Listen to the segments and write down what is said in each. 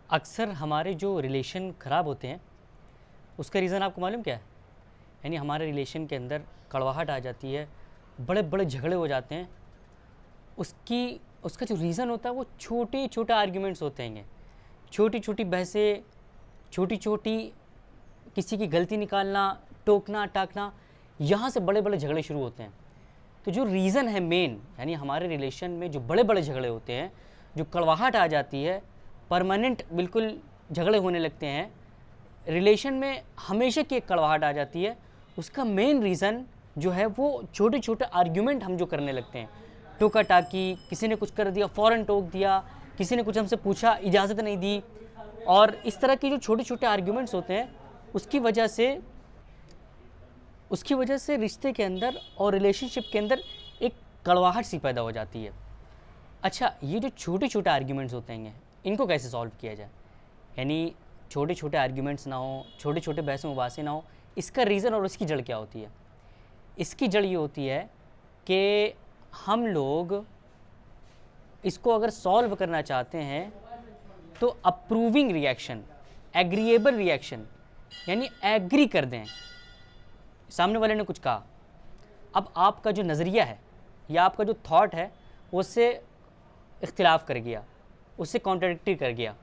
अक्सर हमारे जो रिलेशन ख़राब होते हैं उसका रीज़न आपको मालूम क्या है? यानी हमारे रिलेशन के अंदर कड़वाहट आ जाती है, बड़े बड़े झगड़े हो जाते हैं। उसका जो रीज़न होता है वो छोटे छोटे आर्ग्यूमेंट्स होते हैं। छोटी छोटी बहसें, छोटी छोटी किसी की गलती निकालना, टोकना टाकना, यहाँ से बड़े बड़े झगड़े शुरू होते हैं। तो जो रीज़न है मेन, यानी हमारे रिलेशन में जो बड़े बड़े झगड़े होते हैं, जो कड़वाहट आ जाती है, परमानेंट बिल्कुल झगड़े होने लगते हैं, रिलेशन में हमेशा की एक कड़वाहट आ जाती है, उसका मेन रीज़न जो है वो छोटे छोटे आर्ग्यूमेंट हम जो करने लगते हैं। टोका टाकी, किसी ने कुछ कर दिया फ़ौरन टोक दिया, किसी ने कुछ हमसे पूछा इजाज़त नहीं दी, और इस तरह के जो छोटे छोटे आर्ग्यूमेंट्स होते हैं उसकी वजह से रिश्ते के अंदर और रिलेशनशिप के अंदर एक कड़वाहट सी पैदा हो जाती है। अच्छा, ये जो छोटे छोटे आर्ग्यूमेंट्स होते हैं इनको कैसे सॉल्व किया जाए? यानी छोटे छोटे आर्ग्यूमेंट्स ना हो, छोटे छोटे बहस मुबासे ना हो, इसका रीज़न और इसकी जड़ क्या होती है? इसकी जड़ ये होती है कि हम लोग इसको अगर सॉल्व करना चाहते हैं तो अप्रूविंग रिएक्शन, एग्रीएबल रिएक्शन, यानी एग्री कर दें। सामने वाले ने कुछ कहा, अब आपका जो नज़रिया है या आपका जो थॉट है उससे इख्तिलाफ़ कर गया, उससे कॉन्ट्राडिक्टी कर गया।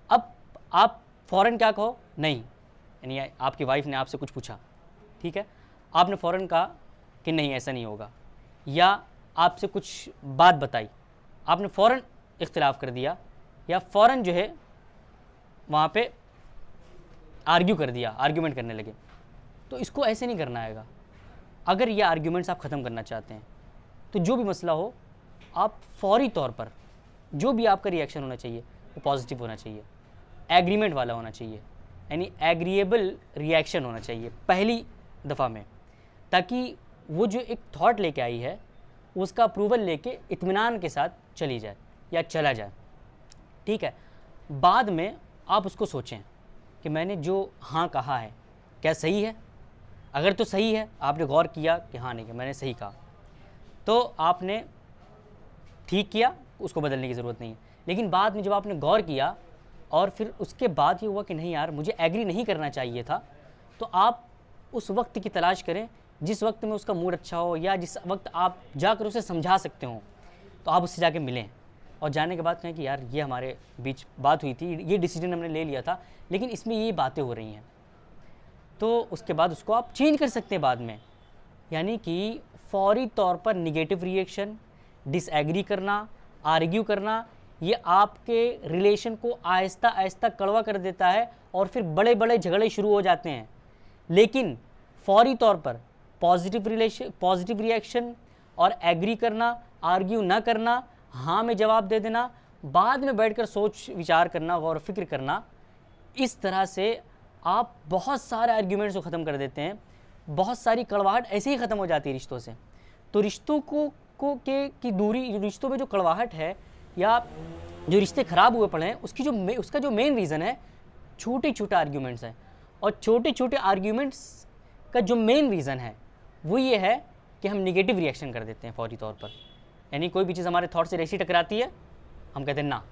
अब आप फ़ौरन क्या कहो? नहीं। यानी आपकी वाइफ ने आपसे कुछ पूछा, ठीक है, आपने फ़ौरन कहा कि नहीं ऐसा नहीं होगा, या आपसे कुछ बात बताई, आपने फ़ौरन इख्तिलाफ़ कर दिया, या फ़ौरन जो है वहाँ पे आर्ग्यू कर दिया, आर्ग्यूमेंट करने लगे। तो इसको ऐसे नहीं करना आएगा। अगर ये आर्ग्यूमेंट्स आप ख़त्म करना चाहते हैं तो जो भी मसला हो, आप फ़ौरी तौर पर जो भी आपका रिएक्शन होना चाहिए वो पॉजिटिव होना चाहिए, एग्रीमेंट वाला होना चाहिए, यानी एग्रीएबल रिएक्शन होना चाहिए पहली दफ़ा में, ताकि वो जो एक थॉट लेके आई है उसका अप्रूवल लेके इत्मीनान के साथ चली जाए या चला जाए, ठीक है। बाद में आप उसको सोचें कि मैंने जो हाँ कहा है क्या सही है? अगर तो सही है, आपने गौर किया कि हाँ नहीं मैंने सही कहा, तो आपने ठीक किया, उसको बदलने की ज़रूरत नहीं है। लेकिन बाद में जब आपने गौर किया और फिर उसके बाद ये हुआ कि नहीं यार मुझे एग्री नहीं करना चाहिए था, तो आप उस वक्त की तलाश करें जिस वक्त में उसका मूड अच्छा हो, या जिस वक्त आप जाकर उसे समझा सकते हो, तो आप उससे जाके मिलें और जाने के बाद कहें कि यार ये हमारे बीच बात हुई थी, ये डिसीजन हमने ले लिया था, लेकिन इसमें ये बातें हो रही हैं। तो उसके बाद उसको आप चेंज कर सकते हैं बाद में। यानी कि फ़ौरी तौर पर निगेटिव रिएक्शन, डिसएग्री करना, आर्ग्यू करना, ये आपके रिलेशन को आहिस्ता आहिस्ता कड़वा कर देता है और फिर बड़े बड़े झगड़े शुरू हो जाते हैं। लेकिन फ़ौरी तौर पर पॉजिटिव रिएक्शन और एग्री करना, आर्ग्यू ना करना, हाँ में जवाब दे देना, बाद में बैठकर सोच विचार करना, गौर फिक्र करना, इस तरह से आप बहुत सारे आर्ग्यूमेंट्स को ख़त्म कर देते हैं। बहुत सारी कड़वाहट ऐसे ही ख़त्म हो जाती है रिश्तों से। तो रिश्तों की दूरी, रिश्तों में जो कड़वाहट है या जो रिश्ते ख़राब हुए पड़े हैं, उसका जो मेन रीज़न है छोटे छोटे आर्ग्यूमेंट्स हैं। और छोटे छोटे आर्ग्यूमेंट्स का जो मेन रीज़न है वो ये है कि हम निगेटिव रिएक्शन कर देते हैं फ़ौरी तौर पर। यानी कोई भी चीज़ हमारे थॉट से ऐसी टकराती है, हम कहते हैं ना।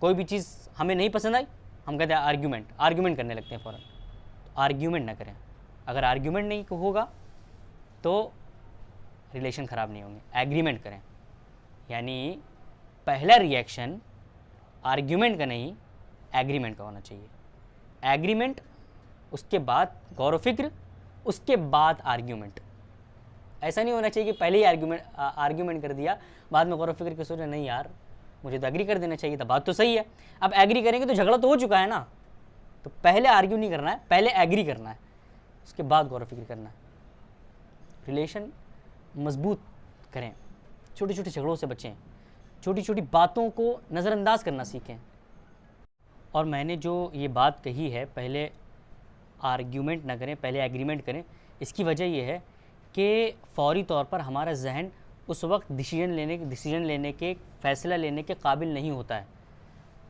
कोई भी चीज़ हमें नहीं पसंद आई, हम कहते हैं आर्ग्यूमेंट करने लगते हैं फ़ौरन। तो आर्ग्यूमेंट ना करें। अगर आर्ग्यूमेंट नहीं होगा तो रिलेशन ख़राब नहीं होंगे। एग्रीमेंट करें, यानी पहला रिएक्शन आर्ग्यूमेंट का नहीं, एग्रीमेंट का होना चाहिए। एग्रीमेंट, उसके बाद गौर व फिक्र, उसके बाद आर्ग्यूमेंट। ऐसा नहीं होना चाहिए कि पहले ही आर्ग्यूमेंट कर दिया, बाद में गौर व फिक्र के सोचा नहीं यार मुझे तो एग्री कर देना चाहिए था, बात तो सही है। अब एग्री करेंगे तो झगड़ा तो हो चुका है ना। तो पहले आर्ग्यू नहीं करना है, पहले एग्री करना है, उसके बाद गौर व फिक्र करना है। रिलेशन मजबूत करें, छोटे छोटे झगड़ों से बचें, छोटी छोटी बातों को नज़रअंदाज करना सीखें। और मैंने जो ये बात कही है, पहले आर्ग्यूमेंट ना करें, पहले एग्रीमेंट करें, इसकी वजह यह है कि फ़ौरी तौर पर हमारा जहन उस वक्त डिसीजन लेने के, फ़ैसला लेने के काबिल नहीं होता है।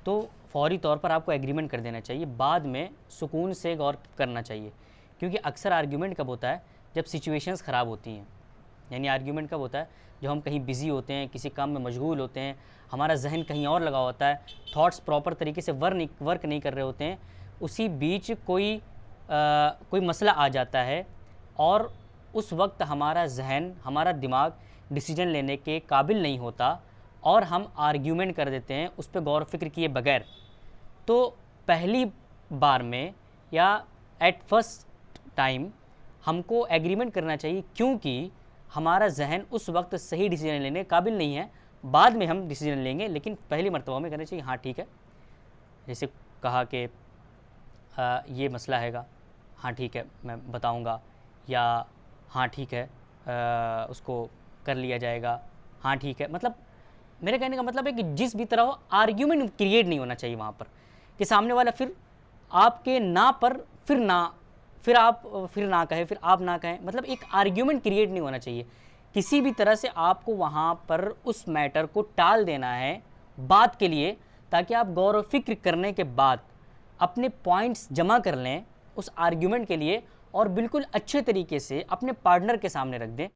तो फ़ौरी तौर पर आपको एग्रीमेंट कर देना चाहिए, बाद में सुकून से गौर करना चाहिए। क्योंकि अक्सर आर्ग्यूमेंट कब होता है? जब सिचुएशंस ख़राब होती हैं। यानी आर्ग्यूमेंट कब होता है? जब हम कहीं बिज़ी होते हैं, किसी काम में मशगूल होते हैं, हमारा जहन कहीं और लगा होता है, थॉट्स प्रॉपर तरीके से वर्क नहीं कर रहे होते हैं, उसी बीच कोई मसला आ जाता है और उस वक्त हमारा जहन, हमारा दिमाग डिसीजन लेने के काबिल नहीं होता और हम आर्ग्यूमेंट कर देते हैं उस पर गौर फिक्र किए बगैर। तो पहली बार में या एट फर्स्ट टाइम हमको एग्रीमेंट करना चाहिए, क्योंकि हमारा जहन उस वक्त सही डिसीजन लेने के काबिल नहीं है। बाद में हम डिसीजन लेंगे, लेकिन पहली मरतबा में करना चाहिए हाँ ठीक है। जैसे कहा कि ये मसला हैगा, हाँ ठीक है मैं बताऊंगा, या हाँ ठीक है उसको कर लिया जाएगा, हाँ ठीक है। मतलब मेरे कहने का मतलब है कि जिस भी तरह हो आर्ग्यूमेंट क्रिएट नहीं होना चाहिए वहाँ पर, कि सामने वाला फिर आपके ना पर फिर आप ना कहें, फिर आप ना कहें। मतलब एक आर्ग्यूमेंट क्रिएट नहीं होना चाहिए। किसी भी तरह से आपको वहाँ पर उस मैटर को टाल देना है बात के लिए, ताकि आप गौर व फिक्र करने के बाद अपने पॉइंट्स जमा कर लें उस आर्ग्यूमेंट के लिए और बिल्कुल अच्छे तरीके से अपने पार्टनर के सामने रख दें।